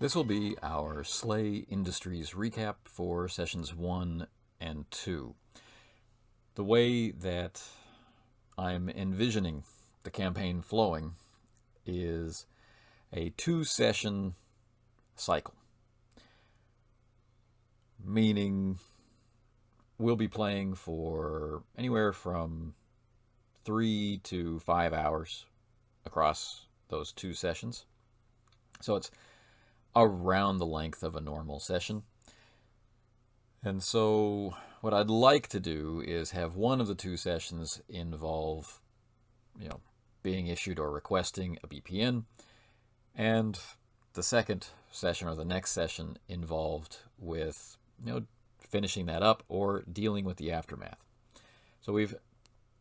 This will be our SLA Industries Recap for Sessions 1 and 2. The way that I'm envisioning the campaign flowing is a 2-session cycle, meaning we'll be playing for anywhere from 3 to 5 hours across those 2 sessions. So it's around the length of a normal session. And so what I'd like to do is have one of the 2 sessions involve, being issued or requesting a BPN, and the second session or the next session involved with, finishing that up or dealing with the aftermath. So we've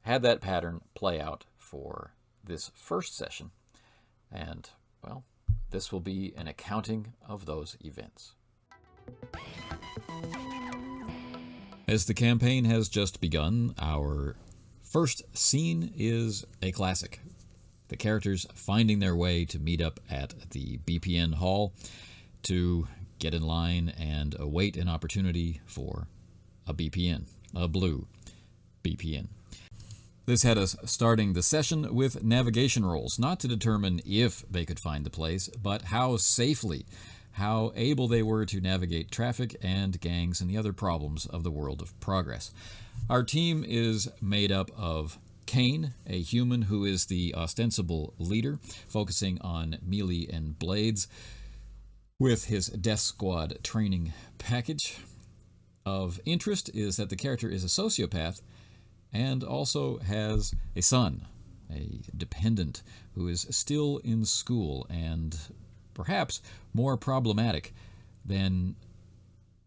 had that pattern play out for this first session, and, this will be an accounting of those events. As the campaign has just begun, our first scene is a classic. The characters finding their way to meet up at the BPN hall to get in line and await an opportunity for a BPN, a blue BPN. This had us starting the session with navigation rolls, not to determine if they could find the place, but how safely, how able they were to navigate traffic and gangs and the other problems of the world of progress. Our team is made up of Kane, a human who is the ostensible leader, focusing on melee and blades, with his Death Squad training package. Of interest is that the character is a sociopath and also has a son, a dependent, who is still in school and perhaps more problematic than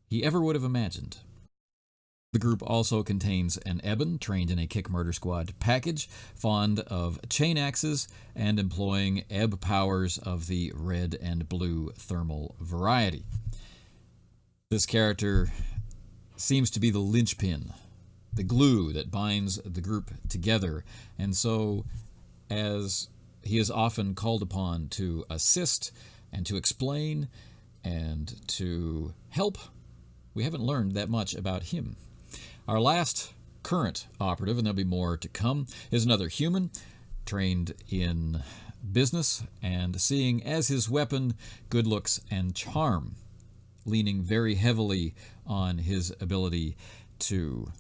he ever would have imagined. The group also contains an Eben, trained in a Kick Murder Squad package, fond of chain axes and employing ebb powers of the red and blue thermal variety. This character seems to be the linchpin, the glue that binds the group together, and so as he is often called upon to assist and to explain and to help, we haven't learned that much about him. Our last current operative, and there'll be more to come, is another human trained in business and seeing as his weapon good looks and charm, leaning very heavily on his ability to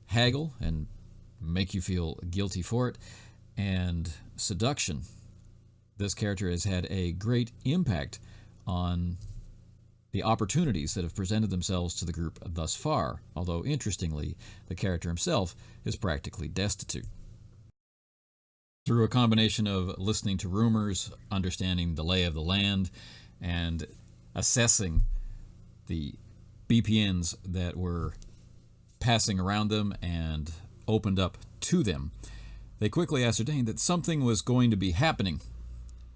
haggle and make you feel guilty for it, and seduction. This character has had a great impact on the opportunities that have presented themselves to the group thus far, although interestingly, the character himself is practically destitute. Through a combination of listening to rumors, understanding the lay of the land, and assessing the BPNs that were passing around them and opened up to them, they quickly ascertained that something was going to be happening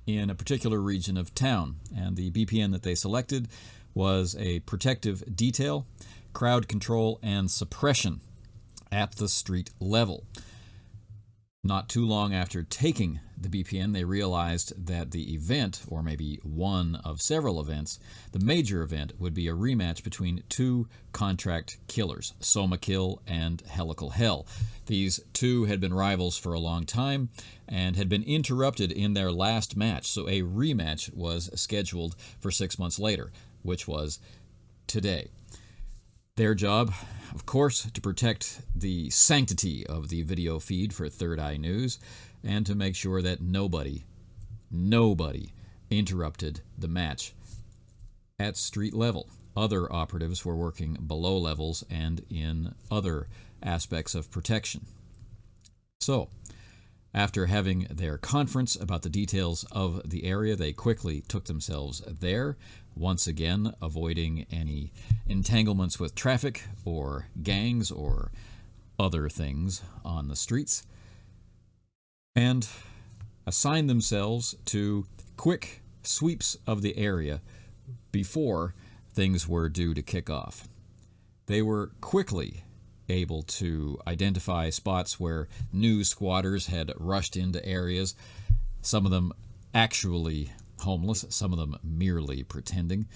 in a particular region of town, and the BPN that they selected was a protective detail, crowd control, and suppression at the street level. Not too long after taking the BPN, they realized that the event, or maybe one of several events, the major event would be a rematch between 2 contract killers, Soma Kill and Helical Hell. These 2 had been rivals for a long time and had been interrupted in their last match, so a rematch was scheduled for 6 months later, which was today. Their job, of course, to protect the sanctity of the video feed for Third Eye News and to make sure that nobody interrupted the match at street level. Other operatives were working below levels and in other aspects of protection. So, after having their conference about the details of the area, they quickly took themselves there, once again avoiding any entanglements with traffic or gangs or other things on the streets, and assigned themselves to quick sweeps of the area before things were due to kick off. They were quickly able to identify spots where new squatters had rushed into areas, some of them actually homeless, some of them merely pretending,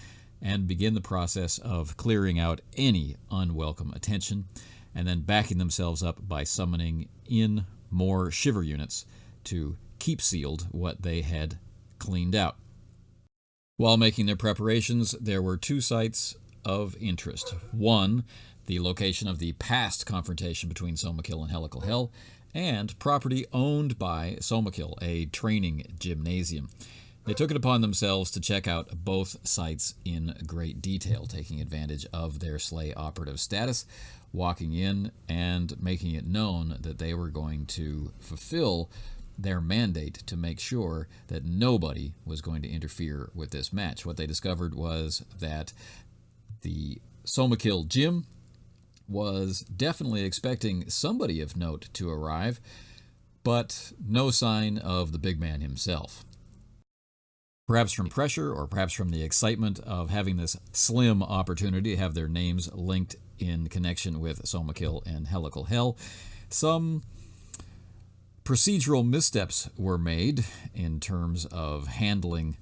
and begin the process of clearing out any unwelcome attention and then backing themselves up by summoning in more shiver units to keep sealed what they had cleaned out. While making their preparations, there were two sites of interest. One, the location of the past confrontation between Somakill and Helical Hell, and property owned by Somakill, a training gymnasium. They took it upon themselves to check out both sites in great detail, taking advantage of their SLA operative status, walking in and making it known that they were going to fulfill their mandate to make sure that nobody was going to interfere with this match. What they discovered was that the Somakill gym was definitely expecting somebody of note to arrive, but no sign of the big man himself. Perhaps from pressure, or perhaps from the excitement of having this slim opportunity to have their names linked in connection with Somakill and Helical Hell, some procedural missteps were made in terms of handling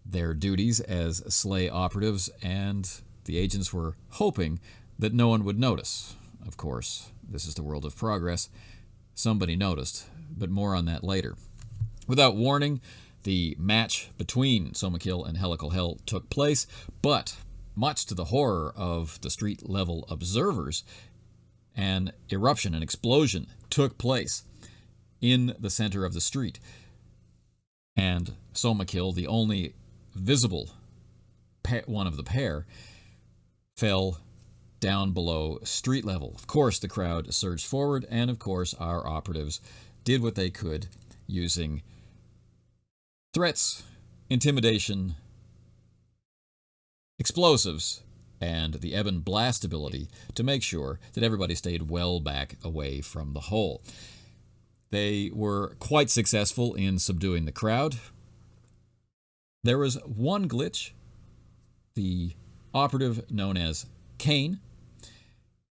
their duties as SLA operatives, and the agents were hoping that no one would notice. Of course, this is the world of progress. Somebody noticed, but more on that later. Without warning, the match between Somakill and Helical Hell took place, but much to the horror of the street-level observers, an eruption, an explosion took place in the center of the street. And Somakill, the only visible one of the pair, fell down below street level. Of course, the crowd surged forward, and of course, our operatives did what they could using threats, intimidation, explosives, and the ebb and blast ability to make sure that everybody stayed well back away from the hole. They were quite successful in subduing the crowd. There was one glitch. The operative known as Kane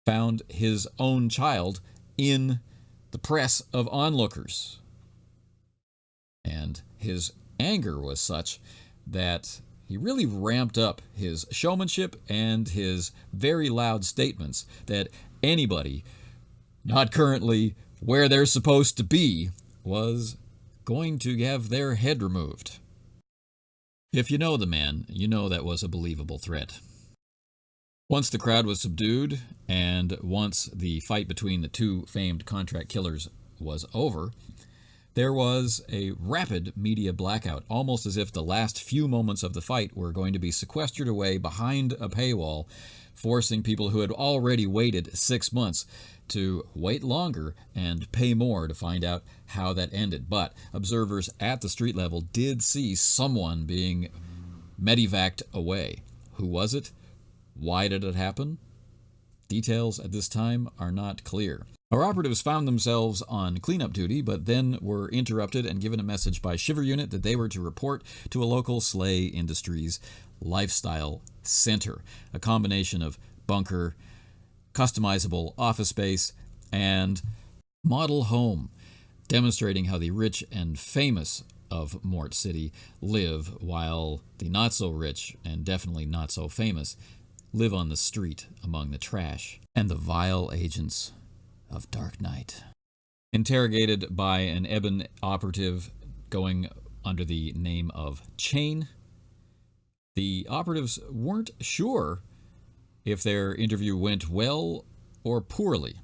found his own child in the press of onlookers. And his anger was such that he really ramped up his showmanship and his very loud statements that anybody not currently where they're supposed to be was going to have their head removed. If you know the man, you know that was a believable threat. Once the crowd was subdued, and once the fight between the two famed contract killers was over, there was a rapid media blackout, almost as if the last few moments of the fight were going to be sequestered away behind a paywall, forcing people who had already waited 6 months to wait longer and pay more to find out how that ended. But observers at the street level did see someone being medevaced away. Who was it? Why did it happen? Details at this time are not clear. Our operatives found themselves on cleanup duty, but then were interrupted and given a message by Shiver Unit that they were to report to a local SLA Industries Lifestyle Center, a combination of bunker, customizable office space, and model home, demonstrating how the rich and famous of Mort City live, while the not-so-rich and definitely not-so-famous live on the street among the trash and the vile agents of Dark Knight. Interrogated by an Ebon operative going under the name of Chain, the operatives weren't sure if their interview went well or poorly,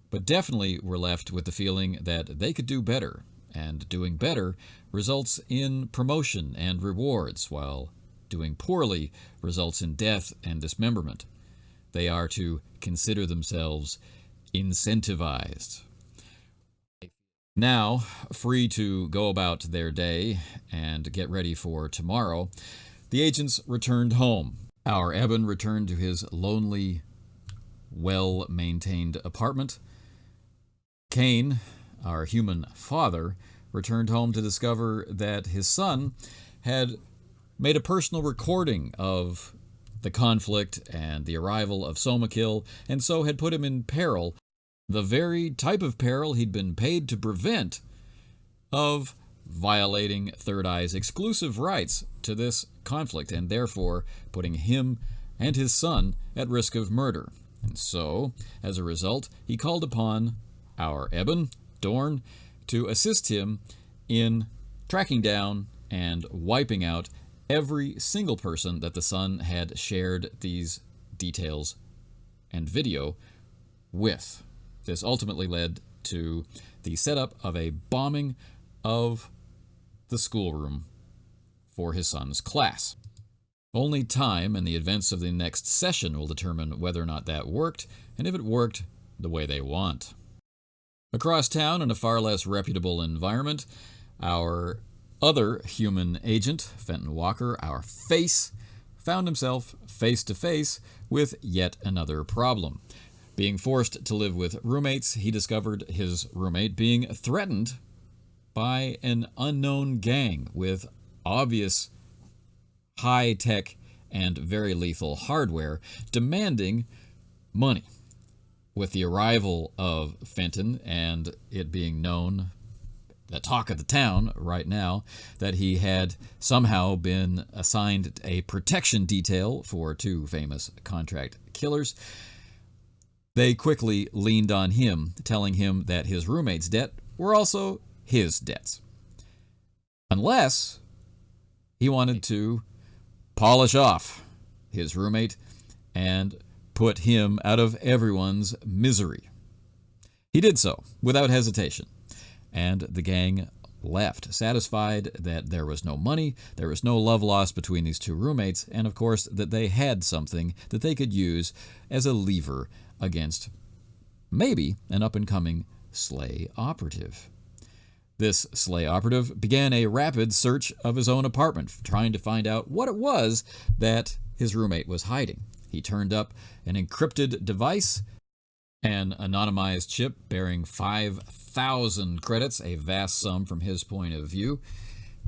but definitely were left with the feeling that they could do better, and doing better results in promotion and rewards, while doing poorly results in death and dismemberment. They are to consider themselves incentivized. Now, free to go about their day and get ready for tomorrow, the agents returned home. Our Eben returned to his lonely, well-maintained apartment. Kane, our human father, returned home to discover that his son had made a personal recording of the conflict and the arrival of Somakil, and so had put him in peril, the very type of peril he'd been paid to prevent, of violating Third Eye's exclusive rights to this conflict, and therefore putting him and his son at risk of murder. And so, as a result, he called upon our Eben, Dorn, to assist him in tracking down and wiping out every single person that the son had shared these details and video with. This ultimately led to the setup of a bombing of the schoolroom for his son's class. Only time and the events of the next session will determine whether or not that worked, and if it worked the way they want. Across town, in a far less reputable environment, our other human agent, Fenton Walker, our face, found himself face to face with yet another problem. Being forced to live with roommates, he discovered his roommate being threatened by an unknown gang with obvious high-tech and very lethal hardware, demanding money. With the arrival of Fenton and it being known, the talk of the town right now, that he had somehow been assigned a protection detail for two famous contract killers, they quickly leaned on him, telling him that his roommate's debt were also his debts. Unless he wanted to polish off his roommate and put him out of everyone's misery. He did so without hesitation, and the gang left, satisfied that there was no money, there was no love lost between these two roommates, and of course that they had something that they could use as a lever against maybe an up-and-coming SLA operative. This SLA operative began a rapid search of his own apartment, trying to find out what it was that his roommate was hiding. He turned up an encrypted device, an anonymized chip bearing 5,000 credits, a vast sum from his point of view,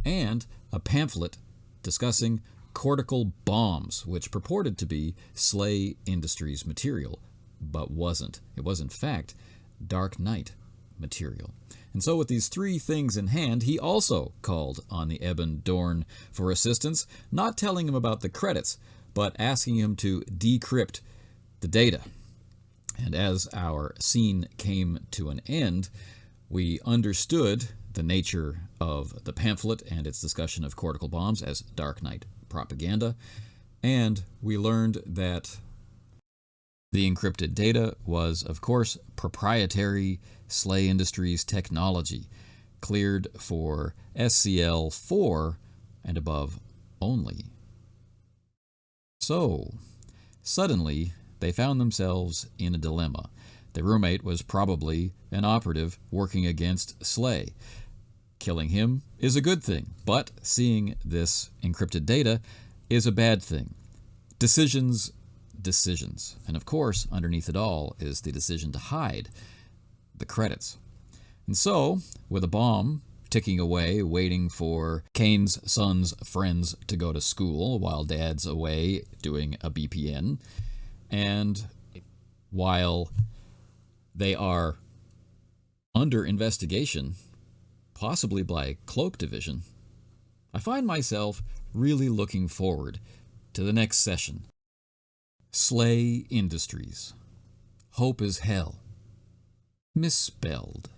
and a pamphlet discussing cortical bombs, which purported to be SLA Industries material, but wasn't. It was, in fact, Dark Knight material. And so with these three things in hand, he also called on the Eben Dorn for assistance, not telling him about the credits, but asking him to decrypt the data. And as our scene came to an end, we understood the nature of the pamphlet and its discussion of cortical bombs as Dark Knight propaganda, and we learned that the encrypted data was, of course, proprietary SLA Industries technology, cleared for SCL-4 and above only. So, suddenly, they found themselves in a dilemma. The roommate was probably an operative working against SLA. Killing him is a good thing, but seeing this encrypted data is a bad thing. Decisions. And of course, underneath it all is the decision to hide the credits. And so, with a bomb ticking away, waiting for Kane's son's friends to go to school while Dad's away doing a BPN, and while they are under investigation, possibly by Cloak Division, I find myself really looking forward to the next session. SLA Industries. Hope is hell. Misspelled.